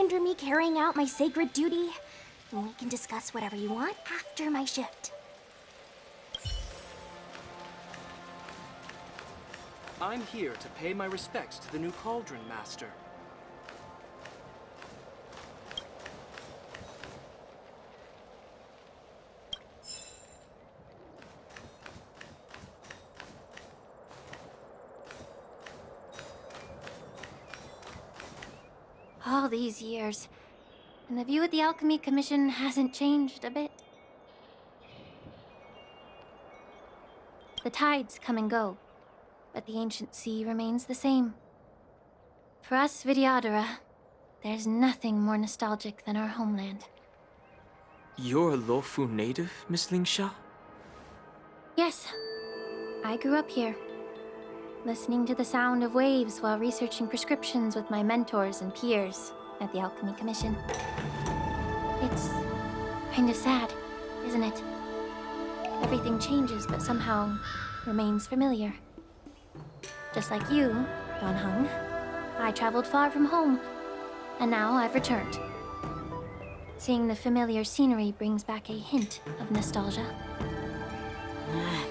hinder me carrying out my sacred duty. We can discuss whatever you want after my shift. I'm here to pay my respects to the new Cauldron Master. All these years, and the view of the Alchemy Commission hasn't changed a bit. The tides come and go, but the ancient sea remains the same. For us Vidyadhara, there's nothing more nostalgic than our homeland. You're a Luofu native, Miss Lingsha? Yes, I grew up here, listening to the sound of waves while researching prescriptions with my mentors and peers at the Alchemy Commission. It's kind of sad, isn't it? Everything changes, but somehow remains familiar. Just like you, Don Hung, I traveled far from home, and now I've returned. Seeing the familiar scenery brings back a hint of nostalgia.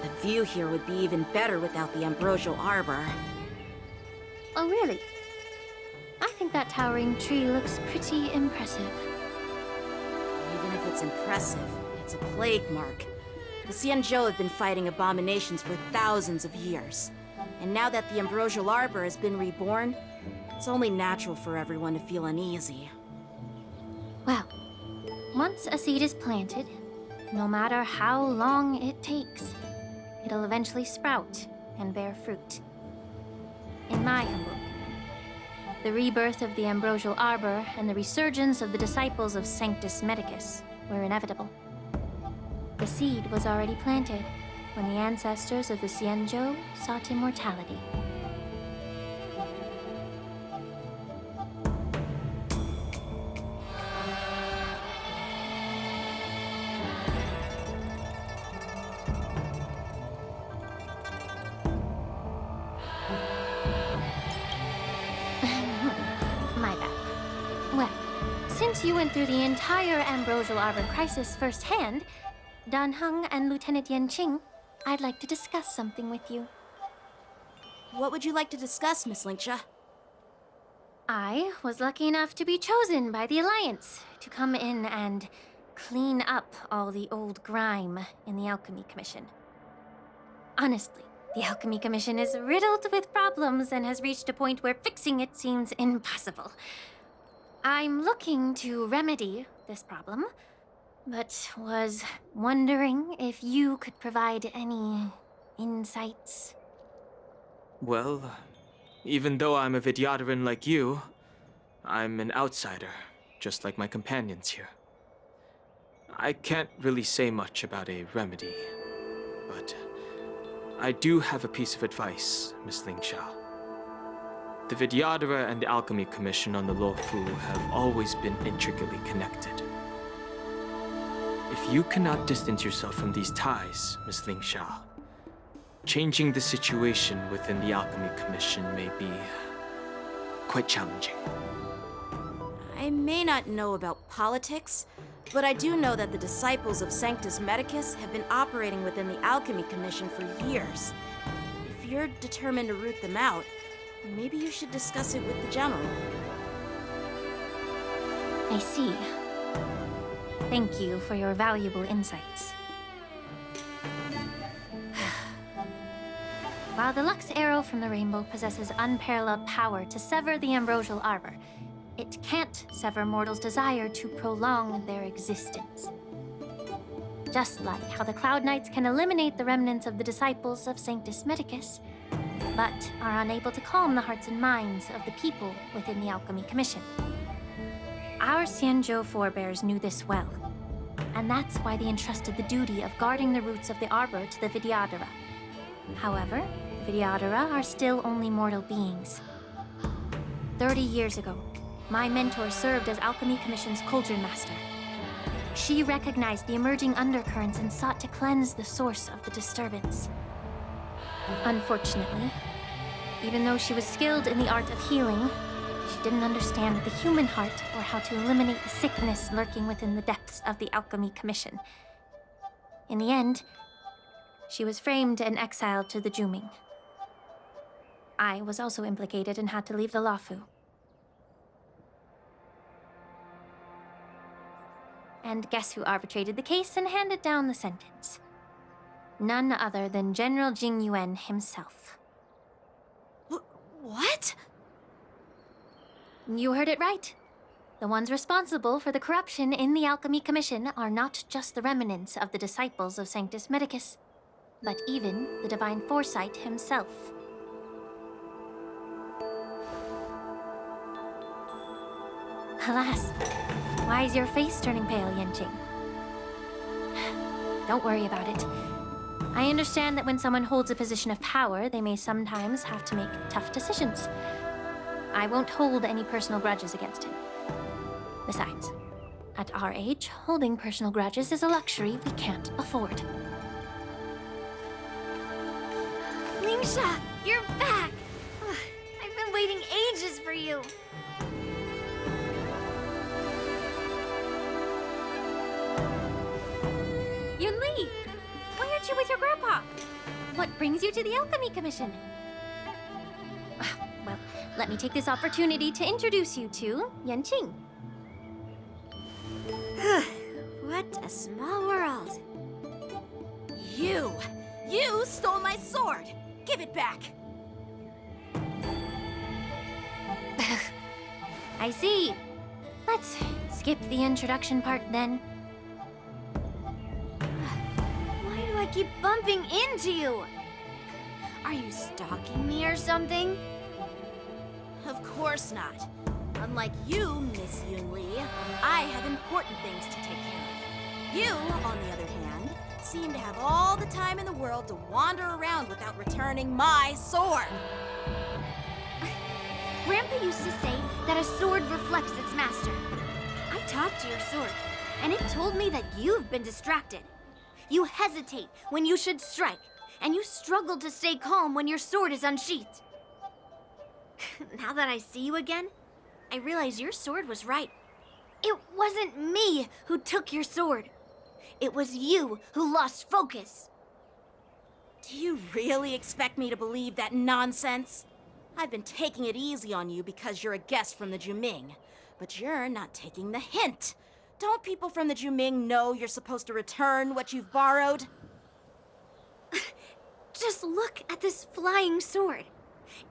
The view here would be even better without the ambrosial arbor. Oh, really? I think that towering tree looks pretty impressive. Even if it's impressive, it's a plague mark. The Xianzhou have been fighting abominations for thousands of years. And now that the ambrosial arbor has been reborn, it's only natural for everyone to feel uneasy. Well, once a seed is planted, no matter how long it takes, it'll eventually sprout and bear fruit. In my humble opinion, the rebirth of the ambrosial arbor and the resurgence of the disciples of Sanctus Medicus were inevitable. The seed was already planted when the ancestors of the Xianzhou sought immortality. My bad. Well, since you went through the entire ambrosial arbor crisis firsthand, Dan Heng and Lieutenant Yanqing, I'd like to discuss something with you. What would you like to discuss, Miss Lingsha? I was lucky enough to be chosen by the Alliance to come in and clean up all the old grime in the Alchemy Commission. Honestly, the Alchemy Commission is riddled with problems and has reached a point where fixing it seems impossible. I'm looking to remedy this problem, but was wondering if you could provide any insights. Well, even though I'm a Vidyadharan like you, I'm an outsider, just like my companions here. I can't really say much about a remedy, but I do have a piece of advice, Miss Lingsha. The Vidyadhara and the Alchemy Commission on the Luofu have always been intricately connected. If you cannot distance yourself from these ties, Miss Lingsha, changing the situation within the Alchemy Commission may be quite challenging. I may not know about politics, but I do know that the disciples of Sanctus Medicus have been operating within the Alchemy Commission for years. If you're determined to root them out, maybe you should discuss it with the General. I see. Thank you for your valuable insights. While the Lux Arrow from the Rainbow possesses unparalleled power to sever the ambrosial arbor, it can't sever mortals' desire to prolong their existence. Just like how the Cloud Knights can eliminate the remnants of the disciples of Sanctus Medicus, but are unable to calm the hearts and minds of the people within the Alchemy Commission. Our Xianzhou forebears knew this well, and that's why they entrusted the duty of guarding the roots of the arbor to the Vidyadhara. However, the Vidyadhara are still only mortal beings. 30 years ago, my mentor served as Alchemy Commission's Cauldron Master. She recognized the emerging undercurrents and sought to cleanse the source of the disturbance. Unfortunately, even though she was skilled in the art of healing, She didn't understand the human heart or how to eliminate the sickness lurking within the depths of the Alchemy Commission. In the end, she was framed and exiled to the Juming. I was also implicated and had to leave the Luofu. And guess who arbitrated the case and handed down the sentence? None other than General Jing Yuan himself. What? You heard it right. The ones responsible for the corruption in the Alchemy Commission are not just the remnants of the disciples of Sanctus Medicus, but even the Divine Foresight himself. Alas, why is your face turning pale, Yanqing? Don't worry about it. I understand that when someone holds a position of power, they may sometimes have to make tough decisions. I won't hold any personal grudges against him. Besides, at our age, holding personal grudges is a luxury we can't afford. Lingsha, you're back! I've been waiting ages for you. Yunli! Why aren't you with your grandpa? What brings you to the Alchemy Commission? Well, let me take this opportunity to introduce you to Yanqing. What a small world. You stole my sword! Give it back! I see. Let's skip the introduction part then. Why do I keep bumping into you? Are you stalking me or something? Of course not. Unlike you, Miss Yunli, I have important things to take care of. You, on the other hand, seem to have all the time in the world to wander around without returning my sword. Grandpa used to say that a sword reflects its master. I talked to your sword, and it told me that you've been distracted. You hesitate when you should strike, and you struggle to stay calm when your sword is unsheathed. Now that I see you again, I realize your sword was right. It wasn't me who took your sword. It was you who lost focus. Do you really expect me to believe that nonsense? I've been taking it easy on you because you're a guest from the Juming, but you're not taking the hint. Don't people from the Juming know you're supposed to return what you've borrowed? Just look at this flying sword.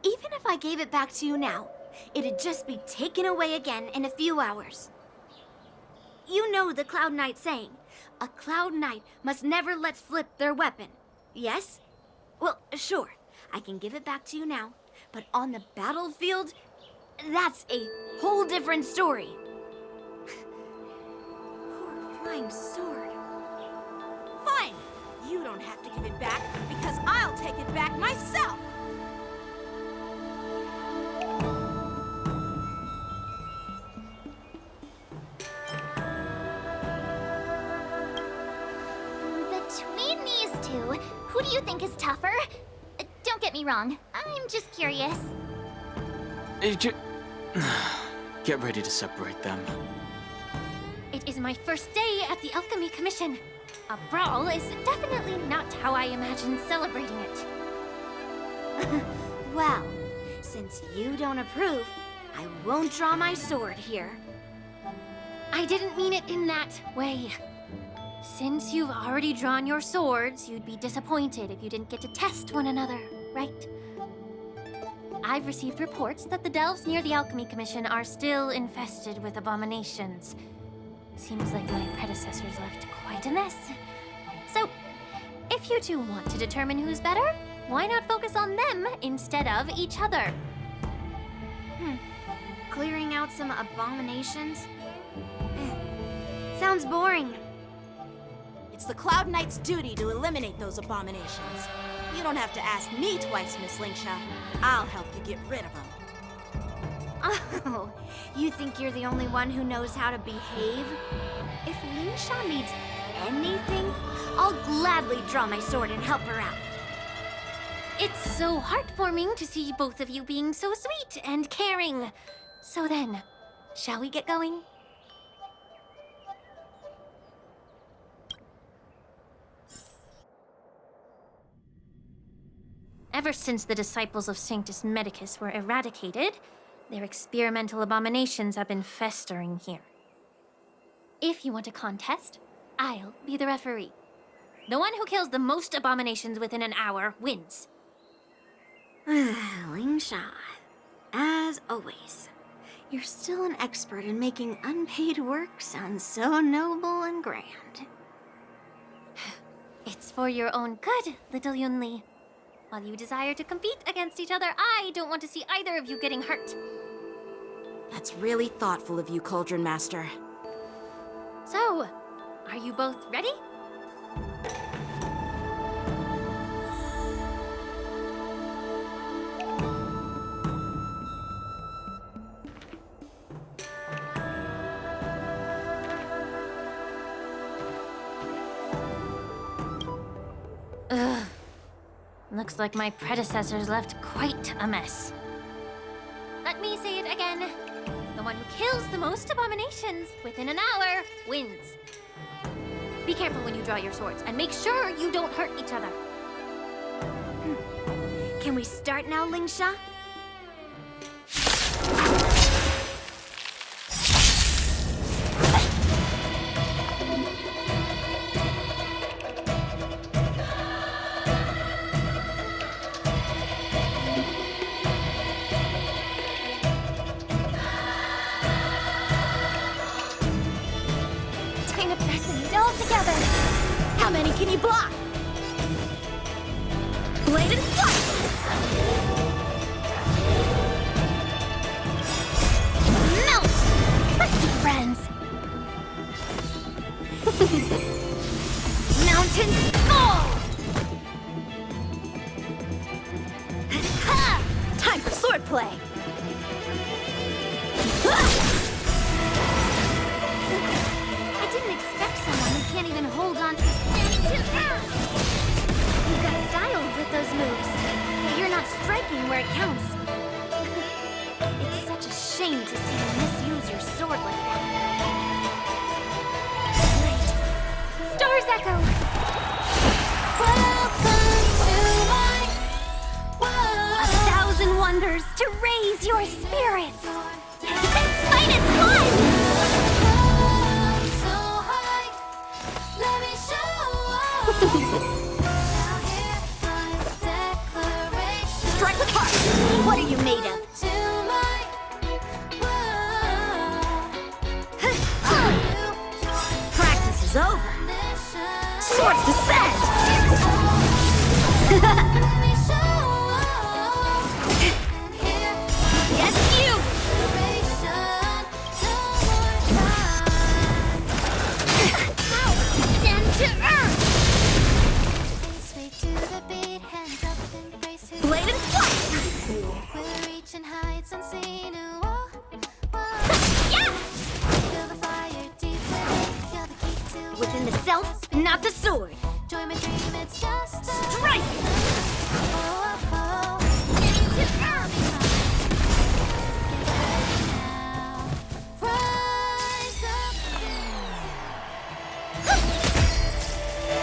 Even if I gave it back to you now, it'd just be taken away again in a few hours. You know the Cloud Knight saying, a Cloud Knight must never let slip their weapon. Yes? Well, sure, I can give it back to you now, but on the battlefield, that's a whole different story. Poor flying sword. Fine! You don't have to give it back because I'll take it back myself! Between these two, who do you think is tougher? Don't get me wrong, I'm just curious. Get ready to separate them. It is my first day at the Alchemy Commission. A brawl is definitely not how I imagined celebrating it. Well, since you don't approve, I won't draw my sword here. I didn't mean it in that way. Since you've already drawn your swords, you'd be disappointed if you didn't get to test one another, right? I've received reports that the delves near the Alchemy Commission are still infested with abominations. Seems like my predecessors left quite a mess. So, if you two want to determine who's better, why not focus on them instead of each other? Clearing out some abominations? Sounds boring. It's the Cloud Knight's duty to eliminate those abominations. You don't have to ask me twice, Miss Lingsha. I'll help you get rid of them. Oh, you think you're the only one who knows how to behave? If Lingsha needs anything, I'll gladly draw my sword and help her out. It's so heartwarming to see both of you being so sweet and caring. So then, shall we get going? Ever since the disciples of Sanctus Medicus were eradicated, their experimental abominations have been festering here. If you want a contest, I'll be the referee. The one who kills the most abominations within an hour wins. Lingsha, as always, you're still an expert in making unpaid work sound so noble and grand. It's for your own good, little Yunli. While you desire to compete against each other, I don't want to see either of you getting hurt. That's really thoughtful of you, Cauldron Master. So, are you both ready? Ugh. Looks like my predecessors left quite a mess. Let me say it again. The one who kills the most abominations within an hour wins. Be careful when you draw your swords, and make sure you don't hurt each other. Can we start now, Lingsha? Time to press it all together. How many can you block? Blade and flight! Melt! Let's be friends. Mountains fall! Time for swordplay! I didn't expect someone who can't even hold on to earth. You've got style with those moves, but you're not striking where it counts. It's such a shame to see you misuse your sword like that. Great. Stars echo. A thousand wonders to raise your spirits. Fight its fun! Strike with heart! What are you made of? Practice is over. Swords descend! Yes, you! Descend to earth! Blade and flight! Within the self, not the sword. Strike!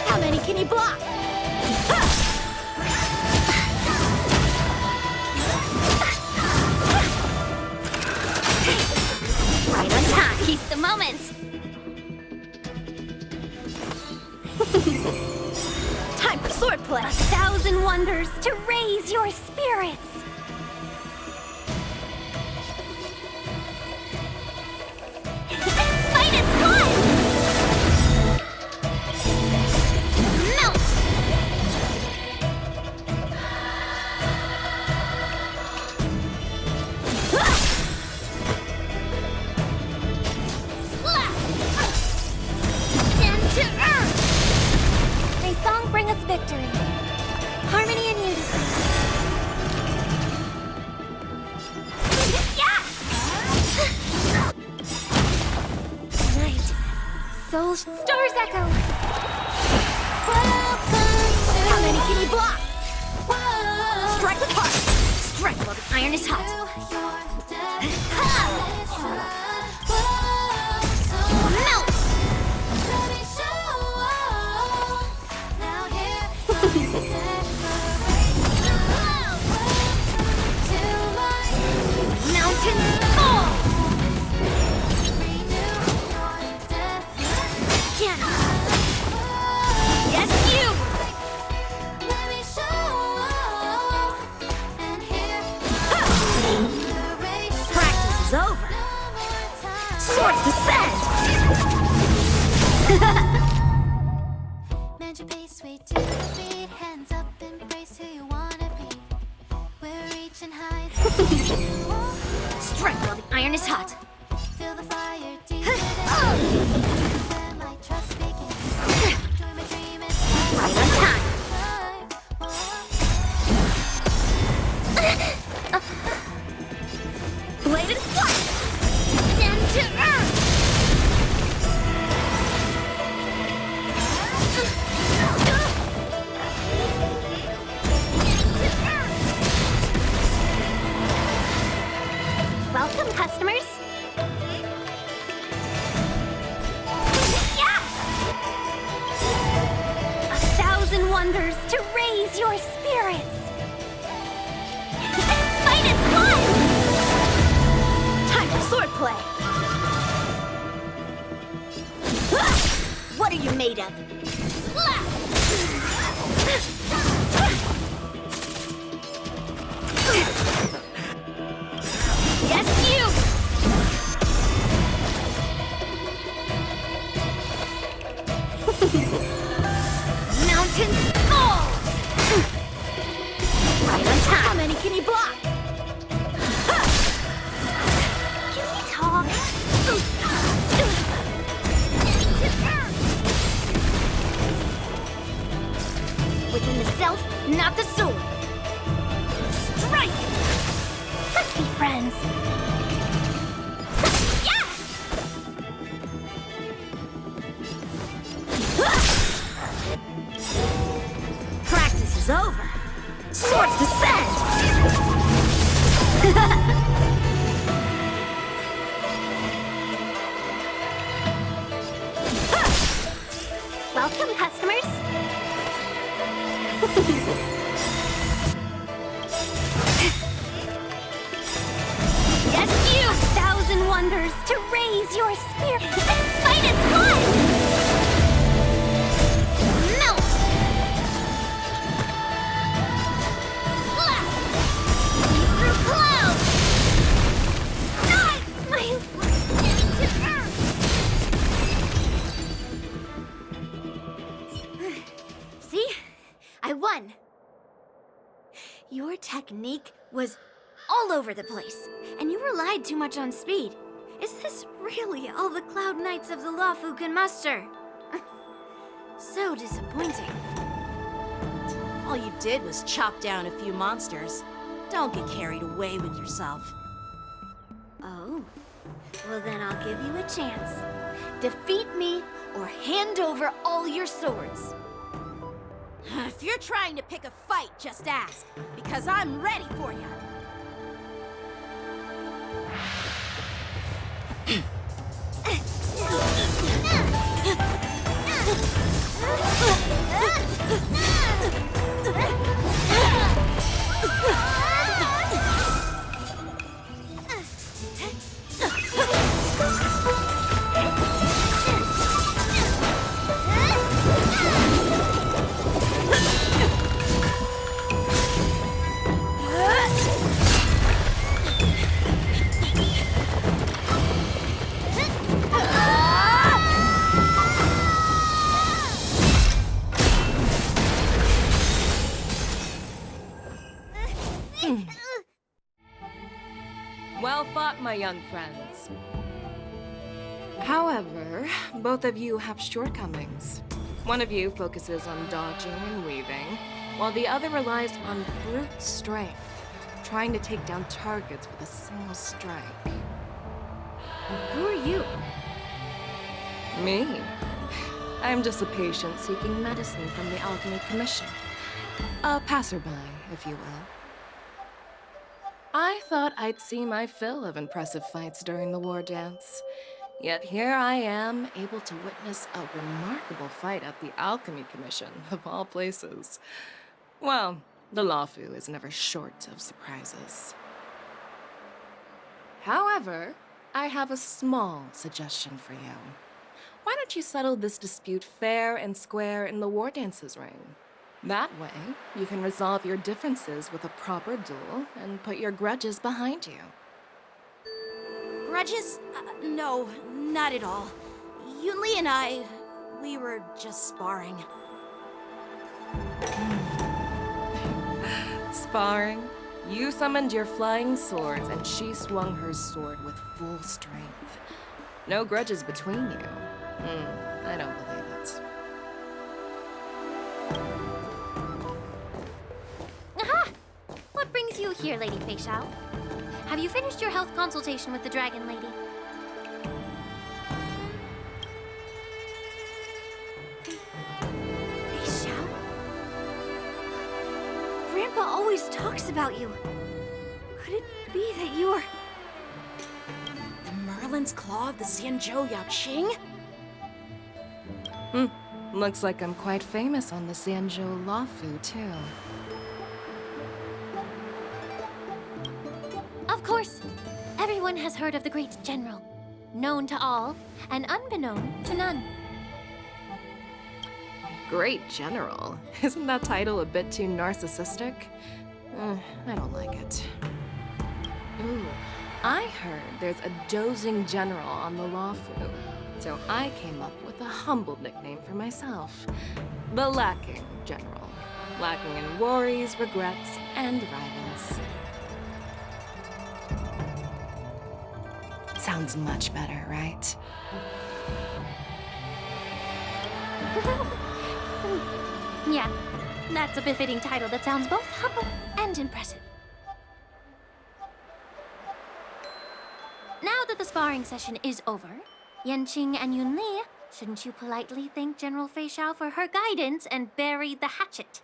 How many can you block? Right on time. Keep the moment. Time for swordplay. A thousand wonders to raise your spirits. Fight is fun! Melt! Slap! Descend to earth! May song bring us victory. Harmony and unity. Yeah! Night. Soul stars echo. How many can you block? Strike with heart. Strike while the iron is hot. Melt! Mountains fall! Can yes, you! Practice is over. Swords descend! Mend your pace, way to the beat. Hands up, embrace who you wanna be. We're reaching heights. Strike while the iron is hot. Feel the fire deep within. When my trust begins. Join my dream, it's Right on time. Bladed flight! Down to earth! Welcome, customers. Yeah! 1,000 wonders to raise your spirits. Fight is fun! Time for swordplay. What are you made of? Yes, you! Mountains fall! Right on time. How many can you block? Can we talk? Within the self, not the soul. Strike! Let's be friends. Yeah! Practice is over. Swords descend! Welcome, customers. Yes, you! 1,000 wonders to raise your spirit. Fight is fun! Melt! Slap! Through clouds! Not my to earth! See? I won! Your technique was all over the place, and you relied too much on speed. Is this really all the Cloud Knights of the Luofu can muster? So disappointing. All you did was chop down a few monsters. Don't get carried away with yourself. Oh, well then I'll give you a chance. Defeat me or hand over all your swords. If you're trying to pick a fight, just ask, because I'm ready for you. Well fought, my young friends. However, both of you have shortcomings. One of you focuses on dodging and weaving, while the other relies on brute strength, trying to take down targets with a single strike. Who are you? Me? I'm just a patient seeking medicine from the Alchemy Commission. A passerby, if you will. I thought I'd see my fill of impressive fights during the war dance. Yet here I am, able to witness a remarkable fight at the Alchemy Commission, of all places. Well, the Luofu is never short of surprises. However, I have a small suggestion for you. Why don't you settle this dispute fair and square in the war dances ring? That way, you can resolve your differences with a proper duel and put your grudges behind you. Grudges? No, not at all. Yunli and I, we were just sparring. Sparring? You summoned your flying swords and she swung her sword with full strength. No grudges between you. I don't believe it. Aha! What brings you here, Lady Fei Xiao? Have you finished your health consultation with the Dragon Lady? Fei Xiao? Grandpa always talks about you. Could it be that you are... The Merlin's Claw of the Xianzhou Yaoqing? Looks like I'm quite famous on the Xianzhou Luofu, too. Of course. Everyone has heard of the great general. Known to all, and unbeknown to none. Great General. Isn't that title a bit too narcissistic? I don't like it. Ooh, I heard there's a dozing general on the Luofu, so I came up with a humble nickname for myself. The Lacking General. Lacking in worries, regrets, and rivals. Sounds much better, right? Yeah, that's a befitting title that sounds both humble and impressive. Now that the sparring session is over, Yanqing and Yunli, shouldn't you politely thank General Fei Xiao for her guidance and bury the hatchet?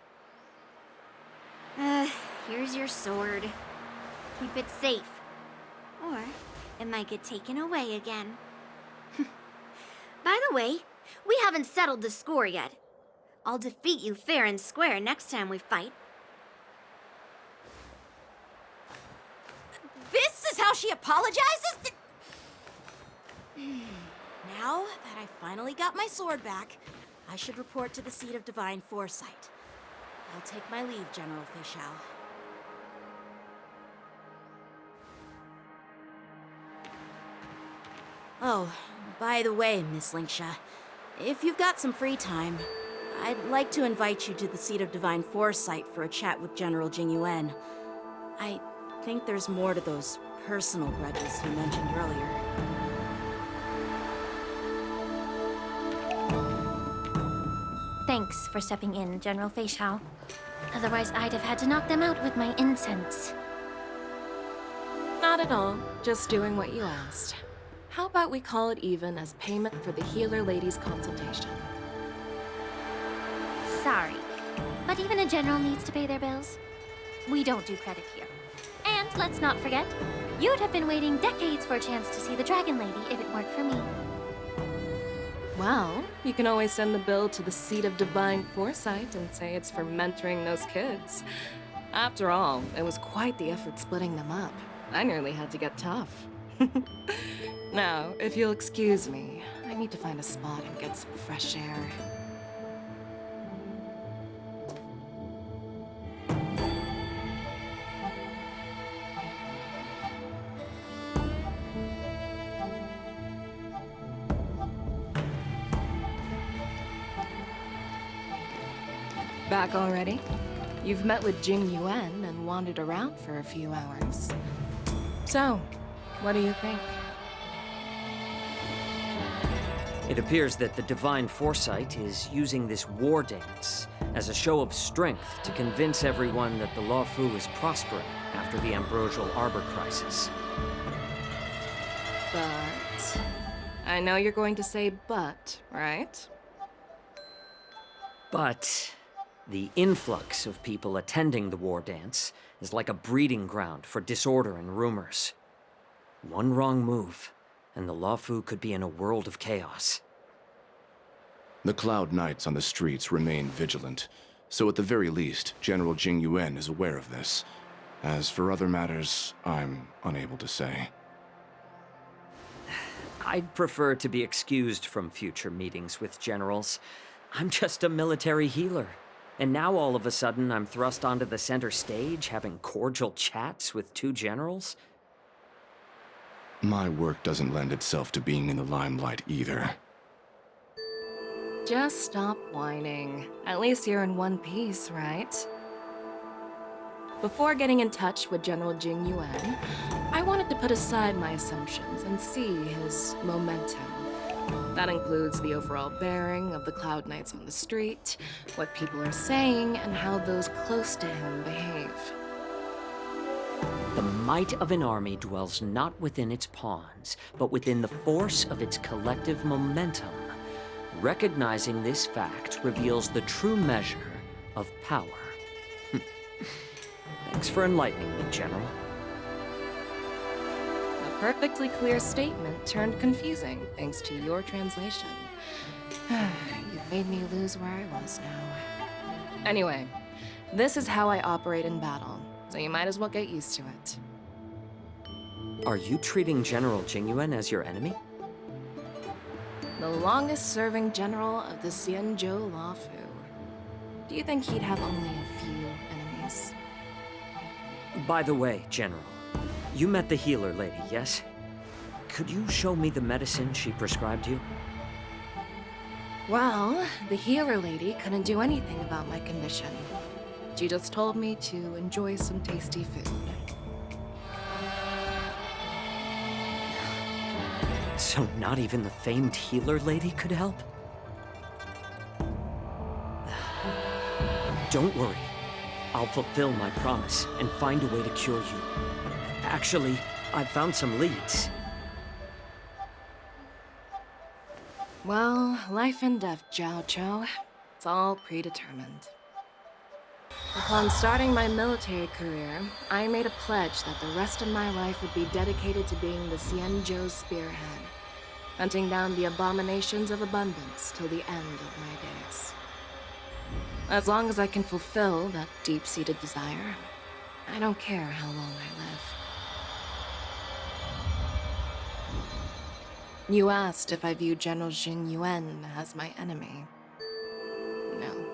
Here's your sword. Keep it safe. Or it might get taken away again. By the way, we haven't settled the score yet. I'll defeat you fair and square next time we fight. This is how she apologizes? Now that I finally got my sword back, I should report to the seat of divine foresight. I'll take my leave, General Fei Xiao. Oh, by the way, Miss Linksha, if you've got some free time, I'd like to invite you to the seat of divine foresight for a chat with General Jingyuan. I think there's more to those personal grudges you mentioned earlier. Thanks for stepping in, General Fei Xiao. Otherwise, I'd have had to knock them out with my incense. Not at all. Just doing what you asked. How about we call it even as payment for the healer lady's consultation? Sorry, but even a general needs to pay their bills. We don't do credit here. And let's not forget, you'd have been waiting decades for a chance to see the Dragon Lady if it weren't for me. Well, you can always send the bill to the seat of divine foresight and say it's for mentoring those kids. After all, it was quite the effort splitting them up. I nearly had to get tough. Now, if you'll excuse me, I need to find a spot and get some fresh air. Back already? You've met with Jing Yuan and wandered around for a few hours. So, what do you think? It appears that the Divine Foresight is using this war dance as a show of strength to convince everyone that the Luofu is prospering after the Ambrosial Arbor crisis. But... I know you're going to say but, right? But The influx of people attending the war dance is like a breeding ground for disorder and rumors. One wrong move, and the Luofu could be in a world of chaos. The Cloud Knights on the streets remain vigilant, so at the very least, General Jing Yuan is aware of this. As for other matters, I'm unable to say. I'd prefer to be excused from future meetings with generals. I'm just a military healer. And now all of a sudden I'm thrust onto the center stage having cordial chats with two generals? My work doesn't lend itself to being in the limelight either. Just stop whining. At least you're in one piece, right? Before getting in touch with General Jing Yuan, I wanted to put aside my assumptions and see his momentum. That includes the overall bearing of the Cloud Knights on the street, what people are saying, and how those close to him behave. The might of an army dwells not within its pawns, but within the force of its collective momentum. Recognizing this fact reveals the true measure of power. Thanks for enlightening me, General. A perfectly clear statement turned confusing thanks to your translation. You've made me lose where I was now. Anyway, this is how I operate in battle, so you might as well get used to it. Are you treating General Jing Yuan as your enemy? The longest-serving general of the Xianzhou Luofu. Do you think he'd have only a few enemies? By the way, General, you met the healer lady, yes? Could you show me the medicine she prescribed you? Well, the healer lady couldn't do anything about my condition. She just told me to enjoy some tasty food. So not even the famed healer lady could help? Don't worry. I'll fulfill my promise and find a way to cure you. Actually, I've found some leads. Well, life and death, Jiao Chou. It's all predetermined. Upon starting my military career, I made a pledge that the rest of my life would be dedicated to being the Xianzhou spearhead, hunting down the abominations of abundance till the end of my days. As long as I can fulfill that deep-seated desire, I don't care how long I live. You asked if I view General Jing Yuan as my enemy. No.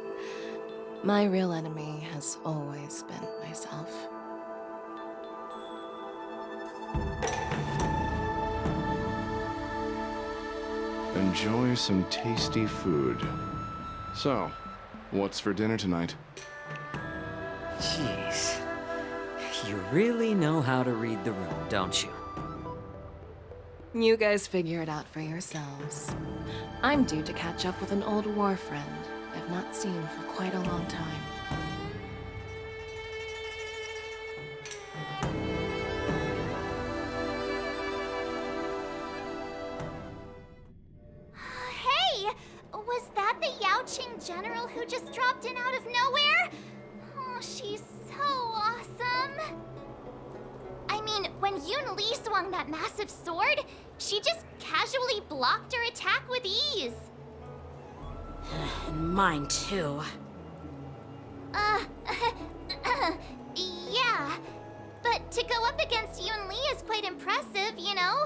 My real enemy has always been myself. Enjoy some tasty food. So, what's for dinner tonight? Jeez. You really know how to read the room, don't you? You guys figure it out for yourselves. I'm due to catch up with an old war friend I've not seen for quite a long time. Hey! Was that the Yaoqing general who just dropped in out of nowhere? Oh, she's so awesome! I mean, when Yun Li swung that massive sword, she just casually blocked her attack with ease. And mine too. Yeah. But to go up against Yun Li is quite impressive, you know?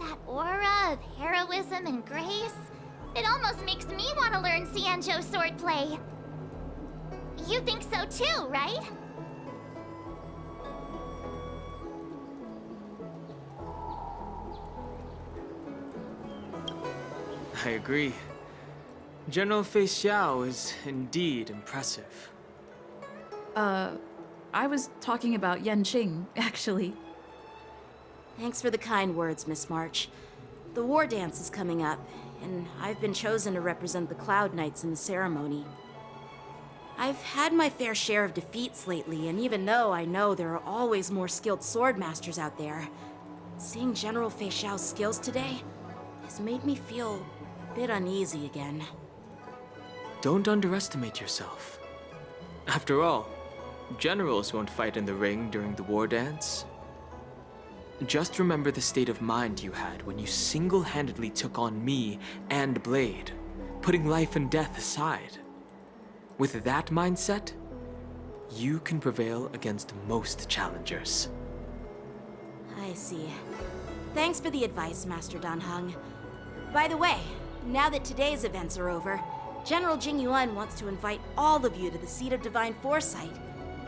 That aura of heroism and grace, it almost makes me want to learn Xianzhou swordplay. You think so too, right? I agree. General Fei Xiao is indeed impressive. I was talking about Yanqing, actually. Thanks for the kind words, Miss March. The war dance is coming up, and I've been chosen to represent the Cloud Knights in the ceremony. I've had my fair share of defeats lately, and even though I know there are always more skilled swordmasters out there, seeing General Fei Xiao's skills today has made me feel a bit uneasy again. Don't underestimate yourself. After all, generals won't fight in the ring during the war dance. Just remember the state of mind you had when you single-handedly took on me and Blade, putting life and death aside. With that mindset, you can prevail against most challengers. I see. Thanks for the advice, Master Dan Heng. By the way, now that today's events are over, General Jing Yuan wants to invite all of you to the Seat of Divine Foresight.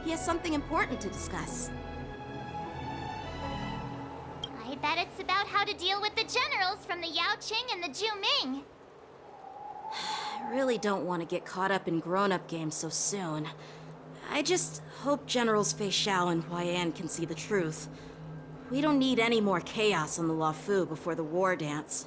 He has something important to discuss. I bet it's about how to deal with the generals from the Yao Qing and the Zhu Ming. I really don't want to get caught up in grown-up games so soon. I just hope Generals Fei Xiao and Huaiyan can see the truth. We don't need any more chaos on the Luofu before the war dance.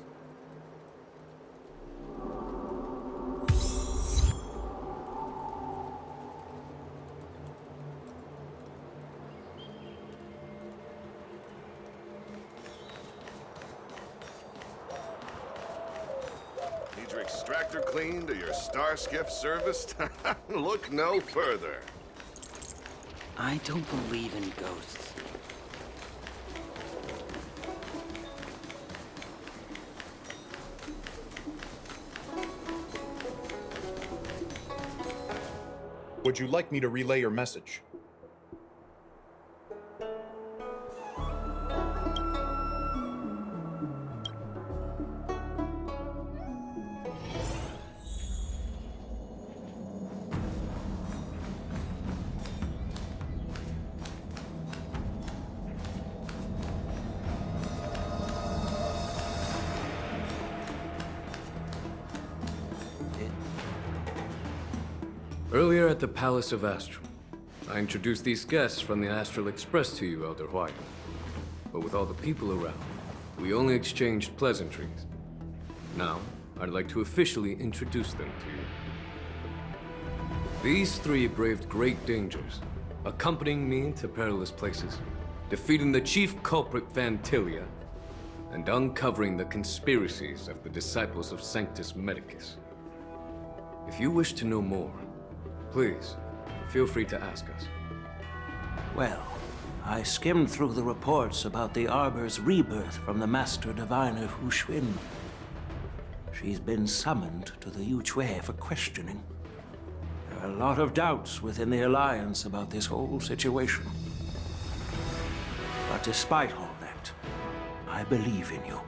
Need your extractor cleaned or your star skiff serviced? Look no further. I don't believe in ghosts. Would you like me to relay your message? Earlier at the Palace of Astral, I introduced these guests from the Astral Express to you, Elder Huayan. But with all the people around, we only exchanged pleasantries. Now, I'd like to officially introduce them to you. These three braved great dangers, accompanying me to perilous places, defeating the chief culprit Vantilia, and uncovering the conspiracies of the disciples of Sanctus Medicus. If you wish to know more, please, feel free to ask us. Well, I skimmed through the reports about the Arbor's rebirth from the Master Diviner Hu Xuan. She's been summoned to the Yuchue for questioning. There are a lot of doubts within the Alliance about this whole situation. But despite all that, I believe in you.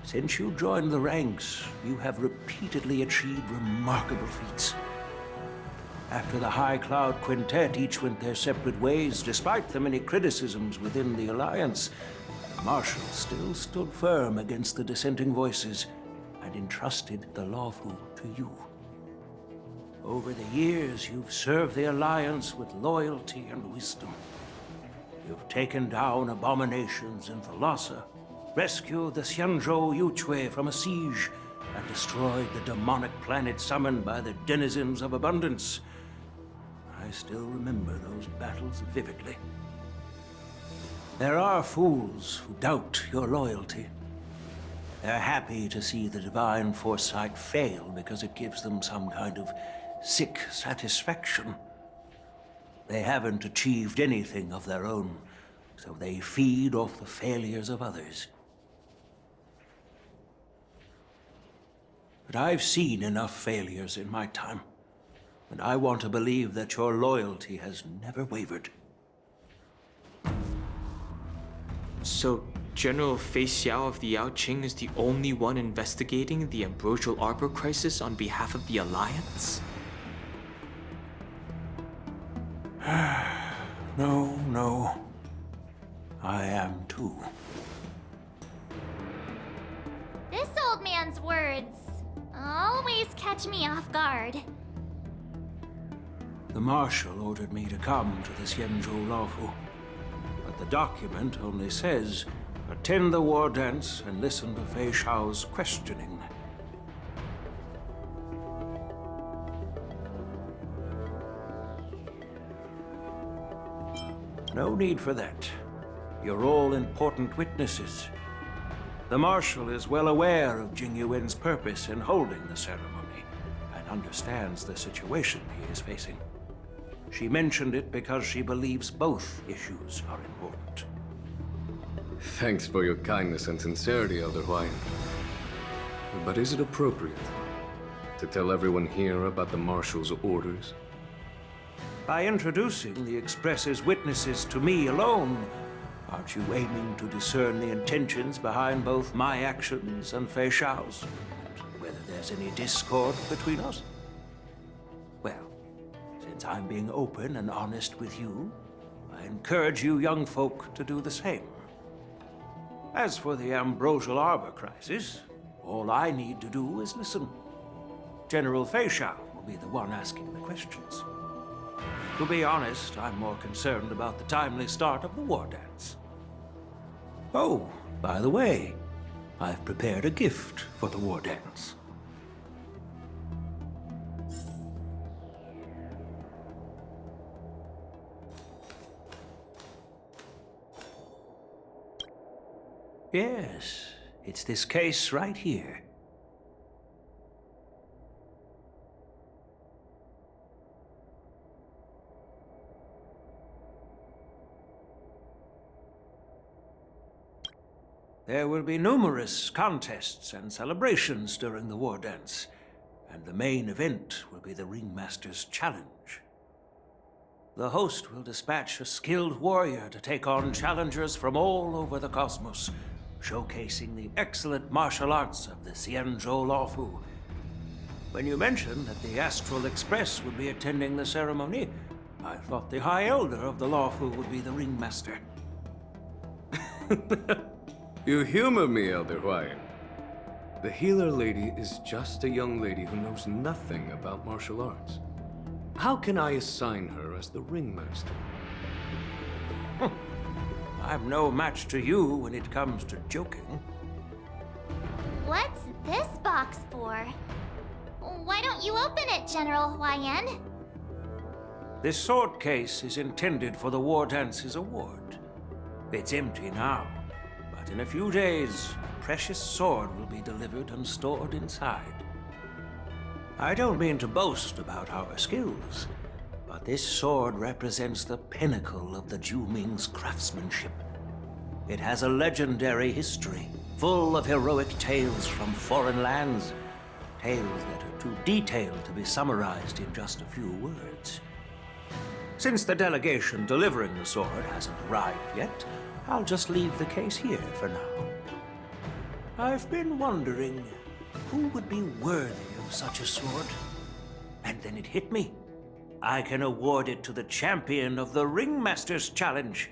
Since you joined the ranks, you have repeatedly achieved remarkable feats. After the High Cloud Quintet each went their separate ways, despite the many criticisms within the Alliance, Marshall still stood firm against the dissenting voices and entrusted the Luofu to you. Over the years, you've served the Alliance with loyalty and wisdom. You've taken down abominations in Thalassa, rescued the Xianzhou Yuchue from a siege, and destroyed the demonic planet summoned by the denizens of abundance. I still remember those battles vividly. There are fools who doubt your loyalty. They're happy to see the divine foresight fail because it gives them some kind of sick satisfaction. They haven't achieved anything of their own, so they feed off the failures of others. But I've seen enough failures in my time, and I want to believe that your loyalty has never wavered. So, General Fei Xiao of the Yao Qing is the only one investigating the Ambrosial Arbor crisis on behalf of the Alliance? No. I am too. This old man's words always catch me off guard. The Marshal ordered me to come to the Xianzhou Luofu, but the document only says, attend the war dance and listen to Fei Xiao's questioning. No need for that. You're all important witnesses. The Marshal is well aware of Jing Yuan's purpose in holding the ceremony and understands the situation he is facing. She mentioned it because she believes both issues are important. Thanks for your kindness and sincerity, Elder Hawaiian. But is it appropriate to tell everyone here about the Marshal's orders? By introducing the Express's witnesses to me alone, aren't you aiming to discern the intentions behind both my actions and Fei Xiao's? And whether there's any discord between us? Well, since I'm being open and honest with you, I encourage you young folk to do the same. As for the Ambrosial Arbor crisis, all I need to do is listen. General Fei Xiao will be the one asking the questions. To be honest, I'm more concerned about the timely start of the war dance. Oh, by the way, I've prepared a gift for the war dance. Yes, it's this case right here. There will be numerous contests and celebrations during the war dance, and the main event will be the Ringmaster's Challenge. The host will dispatch a skilled warrior to take on challengers from all over the cosmos, showcasing the excellent martial arts of the Xianzhou Luofu. When you mentioned that the Astral Express would be attending the ceremony, I thought the High Elder of the Luofu would be the Ringmaster. You humor me, Elder Hawaiian. The healer lady is just a young lady who knows nothing about martial arts. How can I assign her as the ringmaster? I'm no match to you when it comes to joking. What's this box for? Why don't you open it, General Hawaiian? This sword case is intended for the War Dance's award. It's empty now, but in a few days, a precious sword will be delivered and stored inside. I don't mean to boast about our skills, but this sword represents the pinnacle of the Zhuming's craftsmanship. It has a legendary history, full of heroic tales from foreign lands, tales that are too detailed to be summarized in just a few words. Since the delegation delivering the sword hasn't arrived yet, I'll just leave the case here for now. I've been wondering who would be worthy of such a sword. And then it hit me. I can award it to the champion of the Ringmaster's Challenge.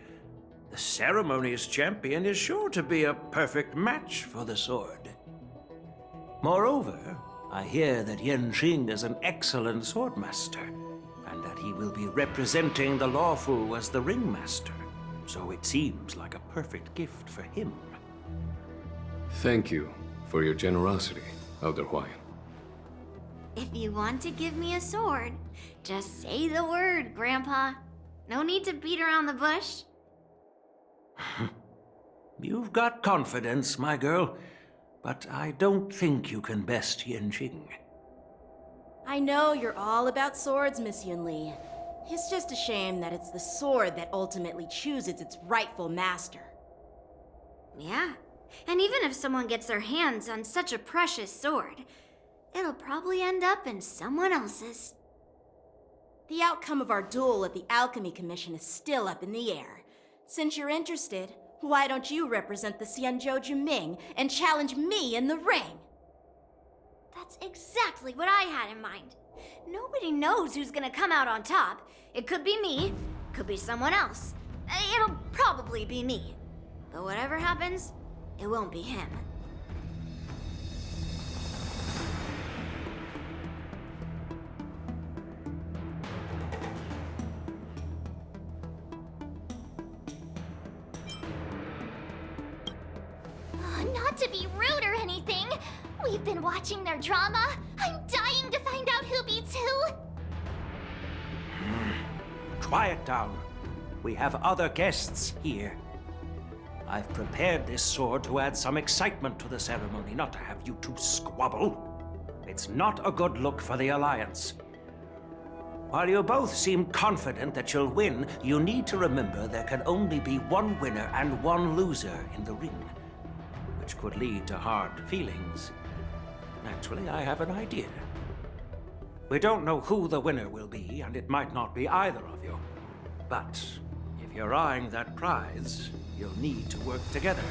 The ceremony's champion is sure to be a perfect match for the sword. Moreover, I hear that Yanqing is an excellent swordmaster, and that he will be representing the Luofu as the Ringmaster. So it seems like a perfect gift for him. Thank you for your generosity, Elder Hawaiian. If you want to give me a sword, just say the word, Grandpa. No need to beat around the bush. You've got confidence, my girl, but I don't think you can best Yanqing. I know you're all about swords, Miss Yunli. It's just a shame that it's the sword that ultimately chooses its rightful master. Yeah, and even if someone gets their hands on such a precious sword, it'll probably end up in someone else's. The outcome of our duel at the Alchemy Commission is still up in the air. Since you're interested, why don't you represent the Xianzhou Juming and challenge me in the ring? That's exactly what I had in mind. Nobody knows who's gonna come out on top. It could be me, could be someone else. It'll probably be me. But whatever happens, it won't be him. Not to be rude or anything, we've been watching their drama. I'm dying to find out who beats who. Quiet down. We have other guests here. I've prepared this sword to add some excitement to the ceremony, not to have you two squabble. It's not a good look for the Alliance. While you both seem confident that you'll win, you need to remember there can only be one winner and one loser in the ring, which could lead to hard feelings. Naturally, I have an idea. We don't know who the winner will be, and it might not be either of you. But if you're eyeing that prize, you'll need to work together.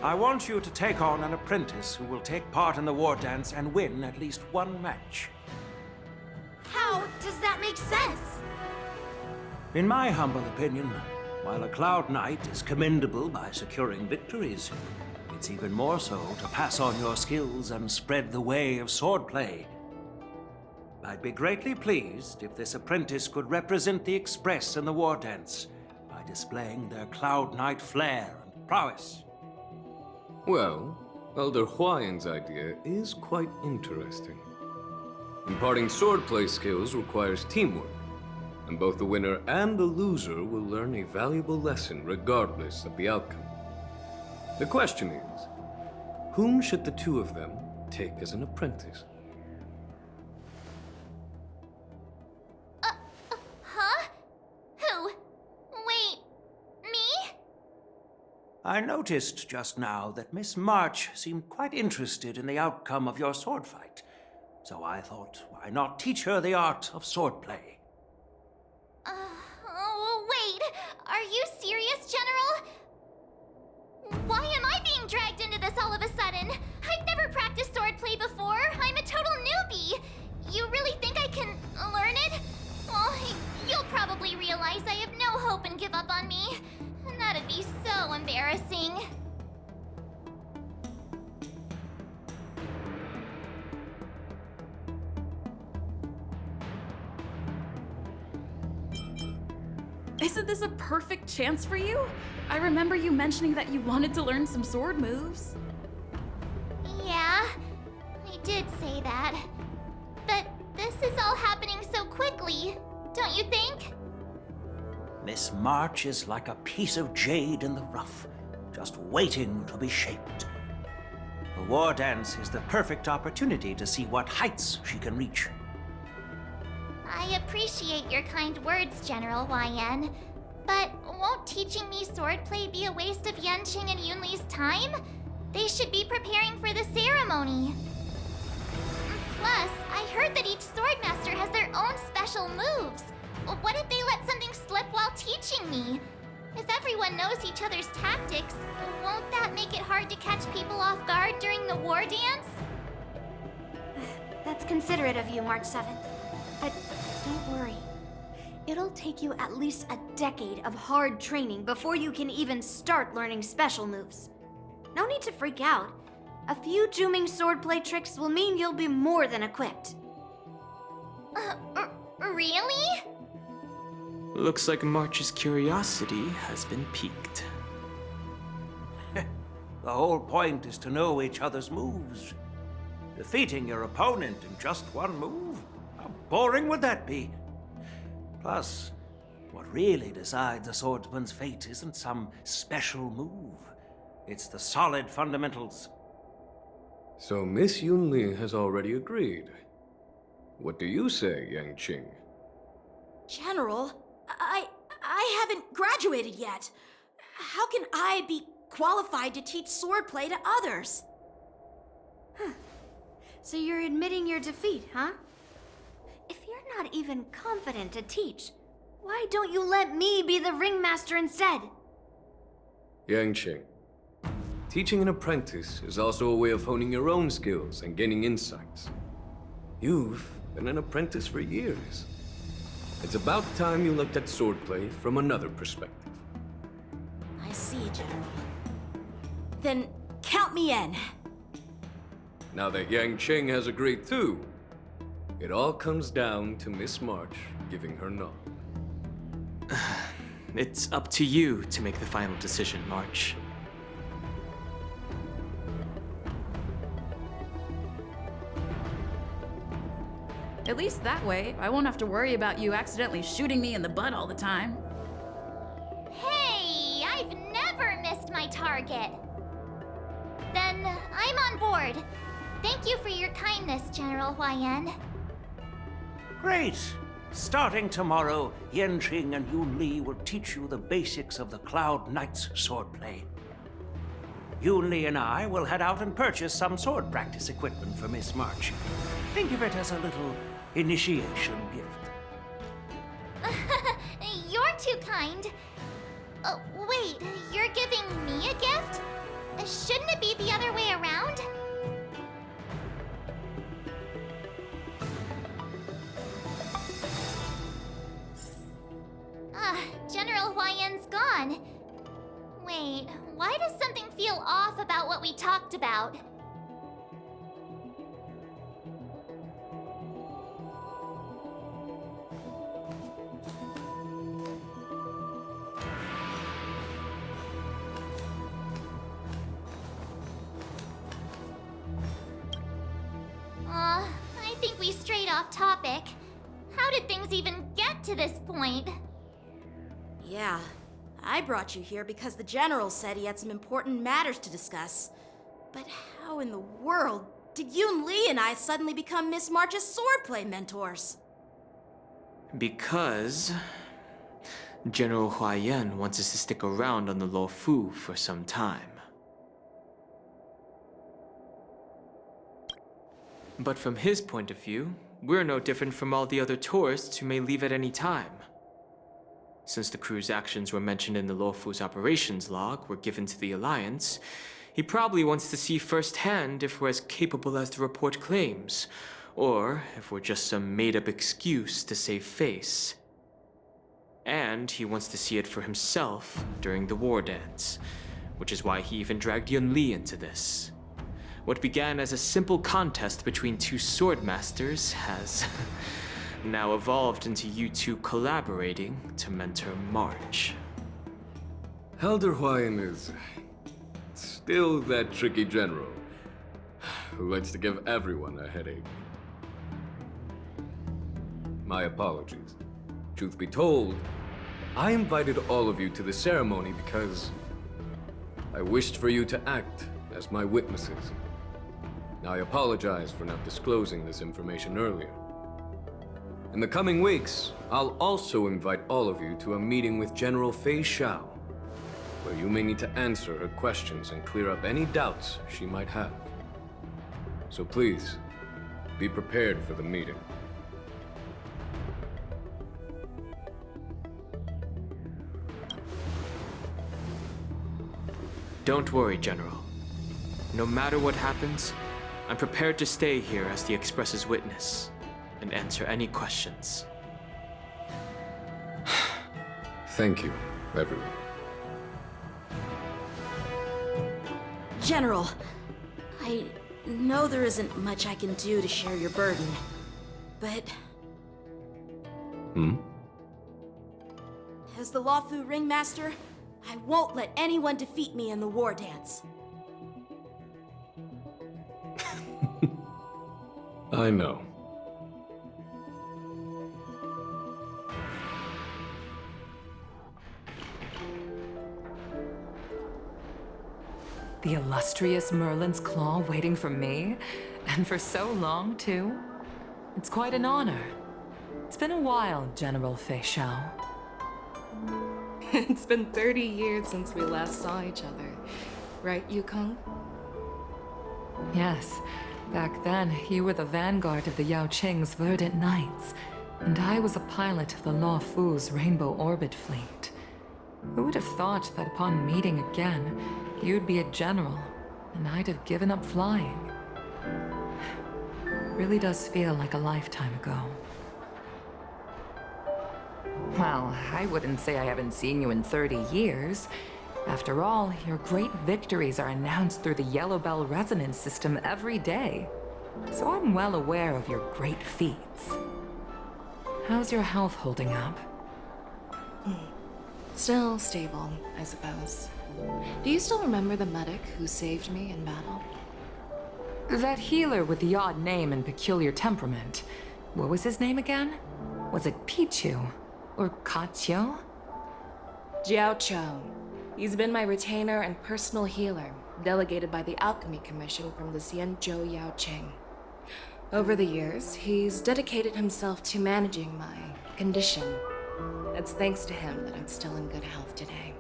I want you to take on an apprentice who will take part in the war dance and win at least one match. How does that make sense? In my humble opinion, while a Cloud Knight is commendable by securing victories, it's even more so to pass on your skills and spread the way of swordplay. I'd be greatly pleased if this apprentice could represent the Express in the war dance by displaying their Cloud Knight flair and prowess. Well, Elder Huayan's idea is quite interesting. Imparting swordplay skills requires teamwork, and both the winner and the loser will learn a valuable lesson regardless of the outcome. The question is, whom should the two of them take as an apprentice? Huh? Who? Wait, me? I noticed just now that Miss March seemed quite interested in the outcome of your sword fight. So I thought, why not teach her the art of swordplay? Oh, wait. Are you serious, General? Why am I being dragged into this all of a sudden? I've never practiced swordplay before. I'm a total newbie. You really think I can learn it? Well, you'll probably realize I have no hope and give up on me. And that'd be so embarrassing. Isn't this a perfect chance for you? I remember you mentioning that you wanted to learn some sword moves. Yeah, I did say that. But this is all happening so quickly, don't you think? Miss March is like a piece of jade in the rough, just waiting to be shaped. The war dance is the perfect opportunity to see what heights she can reach. I appreciate your kind words, General YN. But won't teaching me swordplay be a waste of Yanqing and Yunli's time? They should be preparing for the ceremony. Plus, I heard that each swordmaster has their own special moves. What if they let something slip while teaching me? If everyone knows each other's tactics, won't that make it hard to catch people off guard during the war dance? That's considerate of you, March 7th. But don't worry. It'll take you at least a decade of hard training before you can even start learning special moves. No need to freak out. A few Juming swordplay tricks will mean you'll be more than equipped. Really? Looks like March's curiosity has been piqued. The whole point is to know each other's moves. Defeating your opponent in just one move? How boring would that be? Plus, what really decides a swordsman's fate isn't some special move. It's the solid fundamentals. So Miss Yunli has already agreed. What do you say, Yanqing? General, I haven't graduated yet. How can I be qualified to teach swordplay to others? So you're admitting your defeat, huh? If you're not even confident to teach, why don't you let me be the ringmaster instead? Yanqing, teaching an apprentice is also a way of honing your own skills and gaining insights. You've been an apprentice for years. It's about time you looked at swordplay from another perspective. I see, General. Then count me in. Now that Yanqing has agreed too, it all comes down to Miss March giving her nod. It's up to you to make the final decision, March. At least that way, I won't have to worry about you accidentally shooting me in the butt all the time. Hey, I've never missed my target. Then I'm on board. Thank you for your kindness, General YN. Great! Starting tomorrow, Yanqing and Yun Li will teach you the basics of the Cloud Knight's swordplay. Yun Li and I will head out and purchase some sword practice equipment for Miss March. Think of it as a little initiation gift. You're too kind. Wait, you're giving me a gift? Shouldn't it be the other way around? General Huayan's gone. Wait, why does something feel off about what we talked about? I think we strayed off topic. How did things even get to this point? Yeah, I brought you here because the General said he had some important matters to discuss. But how in the world did Yun Li and I suddenly become Miss March's swordplay mentors? Because General Huayan wants us to stick around on the Luofu for some time. But from his point of view, we're no different from all the other tourists who may leave at any time. Since the crew's actions were mentioned in the Luofu's operations log were given to the Alliance, he probably wants to see firsthand if we're as capable as the report claims, or if we're just some made-up excuse to save face. And he wants to see it for himself during the war dance, which is why he even dragged Yun Li into this. What began as a simple contest between two sword masters has now evolved into you two collaborating to mentor March. Elder Huayan is still that tricky general who likes to give everyone a headache. My apologies. Truth be told, I invited all of you to the ceremony because I wished for you to act as my witnesses. Now, I apologize for not disclosing this information earlier. In the coming weeks, I'll also invite all of you to a meeting with General Fei Xiao, where you may need to answer her questions and clear up any doubts she might have. So please, be prepared for the meeting. Don't worry, General. No matter what happens, I'm prepared to stay here as the Express's witness and answer any questions. Thank you, everyone. General, I know there isn't much I can do to share your burden, but... As the Luofu ringmaster, I won't let anyone defeat me in the war dance. I know. The illustrious Merlin's Claw waiting for me? And for so long, too? It's quite an honor. It's been a while, General Fei Xiao. It's been 30 years since we last saw each other. Right, Yukong? Yes. Back then, you were the vanguard of the Yao Qing's Verdant Knights, and I was a pilot of the Luofu's Rainbow Orbit Fleet. Who would have thought that upon meeting again, you'd be a general, and I'd have given up flying? Really does feel like a lifetime ago. Well, I wouldn't say I haven't seen you in 30 years. After all, your great victories are announced through the Yellow Bell resonance system every day. So I'm well aware of your great feats. How's your health holding up? Still stable, I suppose. Do you still remember the medic who saved me in battle? That healer with the odd name and peculiar temperament. What was his name again? Was it Pichu? Or Kachio? Jiao Cho. He's been my retainer and personal healer, delegated by the Alchemy Commission from the Xianzhou Yao Qing. Over the years, he's dedicated himself to managing my condition. It's thanks to him that I'm still in good health today.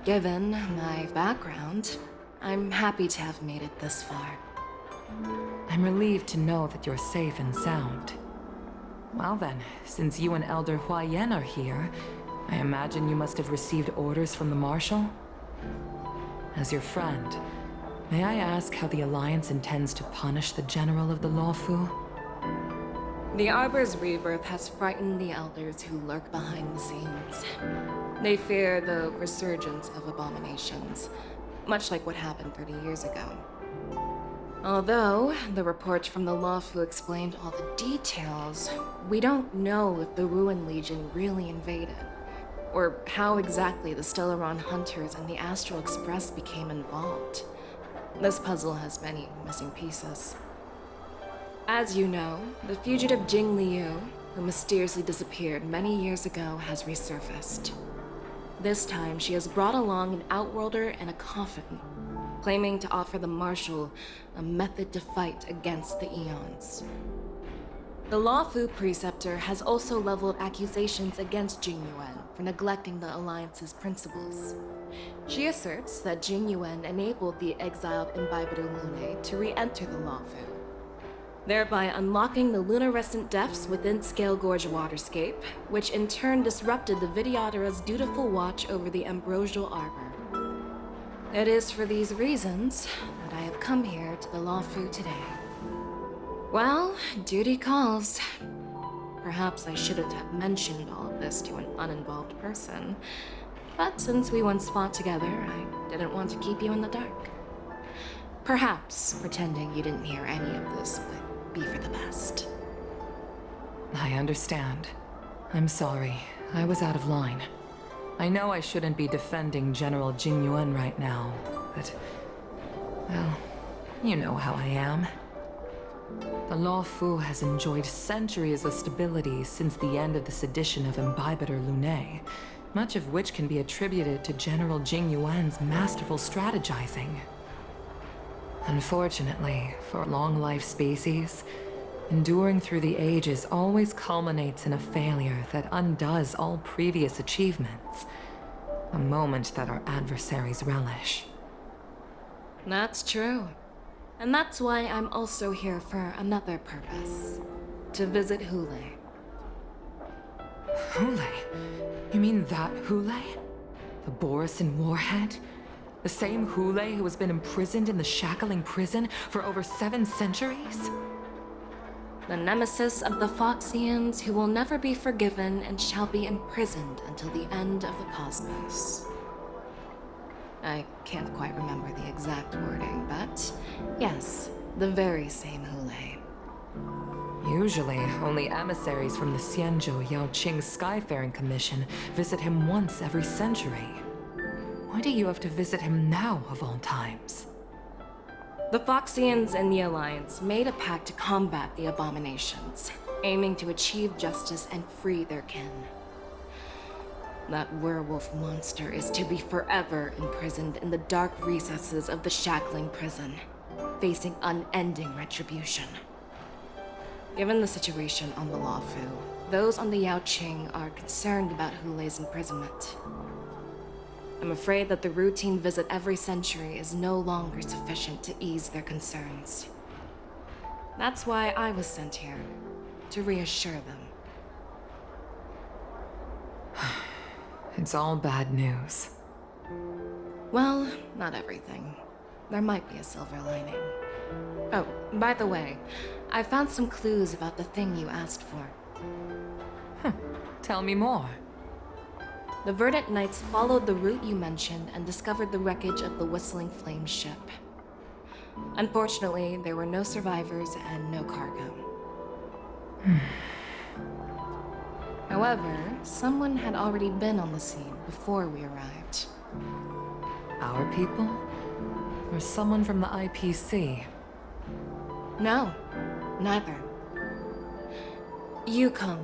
Given my background, I'm happy to have made it this far. I'm relieved to know that you're safe and sound. Well then, since you and Elder Huayan are here, I imagine you must have received orders from the Marshal? As your friend, may I ask how the Alliance intends to punish the General of the Luofu? The Arbor's rebirth has frightened the elders who lurk behind the scenes. They fear the resurgence of abominations, much like what happened 30 years ago. Although the report from the Luofu explained all the details, we don't know if the Ruin Legion really invaded, or how exactly the Stellaron Hunters and the Astral Express became involved. This puzzle has many missing pieces. As you know, the fugitive Jing Liu, who mysteriously disappeared many years ago, has resurfaced. This time, she has brought along an Outworlder and a coffin, claiming to offer the Marshal a method to fight against the Eons. The Luofu Preceptor has also leveled accusations against Jing Yuan for neglecting the Alliance's principles. She asserts that Jing Yuan enabled the exiled Imbibitor Lunae to re-enter the Luofu, thereby unlocking the lunarescent depths within Scale Gorge Waterscape, which in turn disrupted the Vidyadhara's dutiful watch over the Ambrosial Arbor. It is for these reasons that I have come here to the Luofu today. Well, duty calls. Perhaps I shouldn't have mentioned all of this to an uninvolved person, but since we once fought together, I didn't want to keep you in the dark. Perhaps pretending you didn't hear any of this would be for the best. I understand. I'm sorry. I was out of line. I know I shouldn't be defending General Jing Yuan right now, but... well, you know how I am. The Luofu has enjoyed centuries of stability since the end of the sedition of Imbibitor Lunae, much of which can be attributed to General Jing Yuan's masterful strategizing. Unfortunately, for a long-life species, enduring through the ages always culminates in a failure that undoes all previous achievements. A moment that our adversaries relish. That's true. And that's why I'm also here for another purpose. To visit Hule. Hule? You mean that Hule? The Borisin Warhead? The same Hule who has been imprisoned in the Shackling prison for over 7 centuries? The nemesis of the Foxians who will never be forgiven and shall be imprisoned until the end of the cosmos. I can't quite remember the exact wording, but yes, the very same Hule. Usually, only emissaries from the Xianzhou Yaoqing Skyfaring Commission visit him once every century. Why do you have to visit him now, of all times? The Foxians and the Alliance made a pact to combat the abominations, aiming to achieve justice and free their kin. That werewolf monster is to be forever imprisoned in the dark recesses of the Shackling prison, facing unending retribution. Given the situation on the Luofu, those on the Yaoqing are concerned about Hule's imprisonment. I'm afraid that the routine visit every century is no longer sufficient to ease their concerns. That's why I was sent here, to reassure them. It's all bad news. Well, not everything. There might be a silver lining. Oh, by the way, I found some clues about the thing you asked for. Tell me more. The Verdant Knights followed the route you mentioned and discovered the wreckage of the Whistling Flame ship. Unfortunately, there were no survivors and no cargo. However, someone had already been on the scene before we arrived. Our people? Or someone from the IPC? No, neither. Yukong,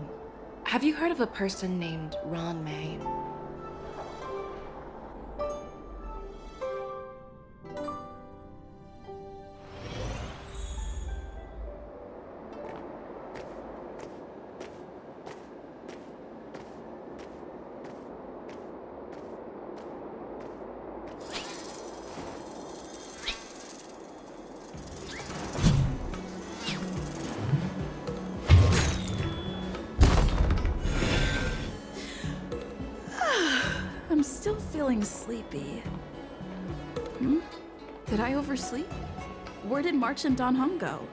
have you heard of a person named Ron May? feeling sleepy. Did I oversleep? Where did March and Don Hung go?